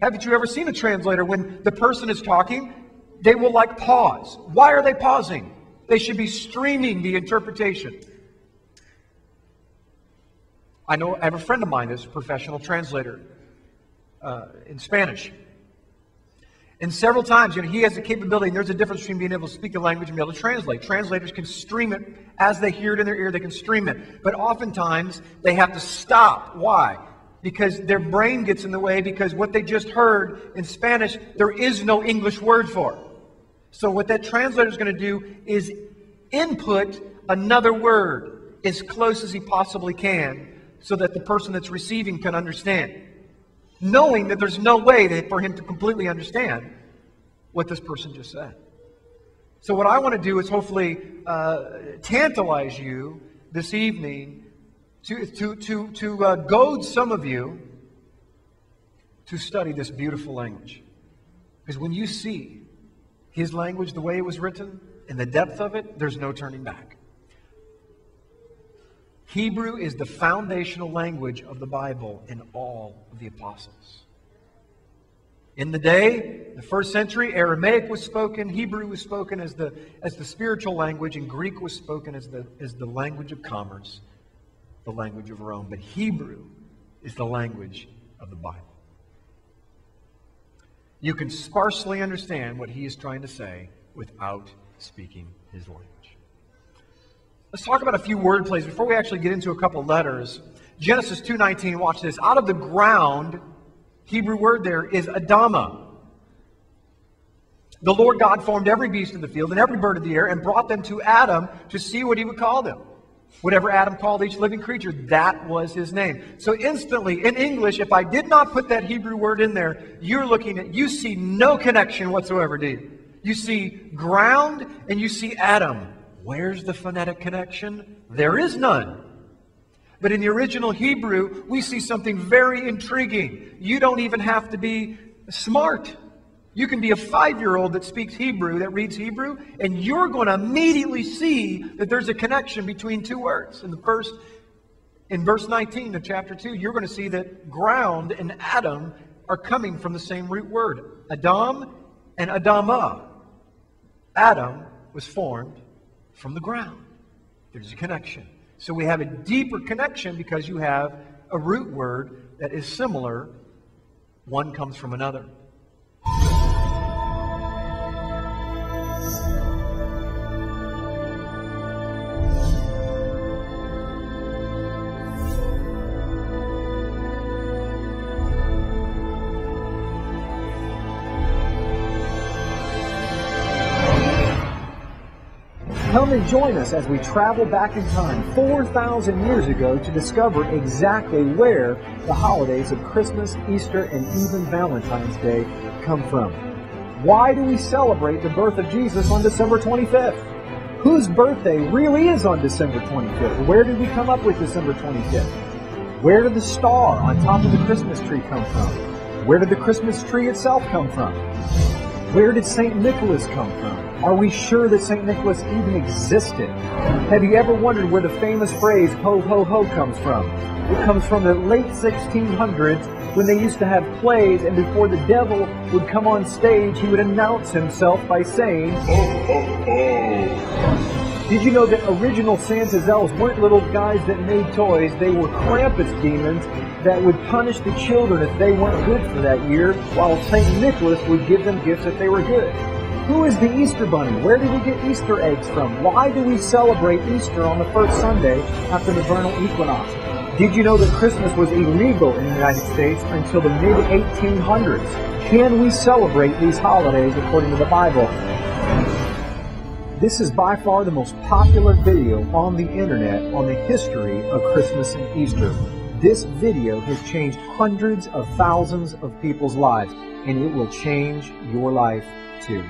Haven't you ever seen a translator when the person is talking, they will like pause. Why are they pausing? They should be streaming the interpretation. I have a friend of mine who's a professional translator in Spanish. And several times, he has the capability, and there's a difference between being able to speak the language and be able to translate. Translators can stream it as they hear it in their ear, they can stream it. But oftentimes, they have to stop. Why? Because their brain gets in the way, because what they just heard in Spanish, there is no English word for it. So what that translator is going to do is input another word as close as he possibly can so that the person that's receiving can understand, knowing that there's no way for him to completely understand what this person just said. So what I want to do is hopefully tantalize you this evening to goad some of you to study this beautiful language. Because when you see his language the way it was written and the depth of it, there's no turning back. Hebrew is the foundational language of the Bible in all of the apostles. In the day, the first century, Aramaic was spoken, Hebrew was spoken as the spiritual language, and Greek was spoken as the language of commerce, the language of Rome. But Hebrew is the language of the Bible. You can sparsely understand what he is trying to say without speaking his language. Let's talk about a few word plays before we actually get into a couple letters. Genesis 2:19, watch this. Out of the ground, Hebrew word there is Adamah. The Lord God formed every beast of the field and every bird of the air and brought them to Adam to see what he would call them. Whatever Adam called each living creature, that was his name. So instantly, in English, if I did not put that Hebrew word in there, you see no connection whatsoever, do you? You see ground and you see Adam. Where's the phonetic connection? There is none. But in the original Hebrew, we see something very intriguing. You don't even have to be smart. You can be a 5-year-old that speaks Hebrew, that reads Hebrew, and you're going to immediately see that there's a connection between two words. In verse 19 of chapter 2, you're going to see that ground and Adam are coming from the same root word. Adam and Adamah. Adam was formed from the ground. There's a connection. So we have a deeper connection because you have a root word that is similar. One comes from another. Come and join us as we travel back in time 4,000 years ago to discover exactly where the holidays of Christmas, Easter, and even Valentine's Day come from. Why do we celebrate the birth of Jesus on December 25th? Whose birthday really is on December 25th? Where did we come up with December 25th? Where did the star on top of the Christmas tree come from? Where did the Christmas tree itself come from? Where did St. Nicholas come from? Are we sure that St. Nicholas even existed? Have you ever wondered where the famous phrase, ho, ho, ho, comes from? It comes from the late 1600s when they used to have plays, and before the devil would come on stage, he would announce himself by saying, ho, ho, ho. Did you know that original Santa's elves weren't little guys that made toys? They were Krampus demons that would punish the children if they weren't good for that year, while St. Nicholas would give them gifts if they were good. Who is the Easter Bunny? Where did we get Easter eggs from? Why do we celebrate Easter on the first Sunday after the vernal equinox? Did you know that Christmas was illegal in the United States until the mid-1800s? Can we celebrate these holidays according to the Bible? This is by far the most popular video on the internet on the history of Christmas and Easter. This video has changed hundreds of thousands of people's lives, and it will change your life too.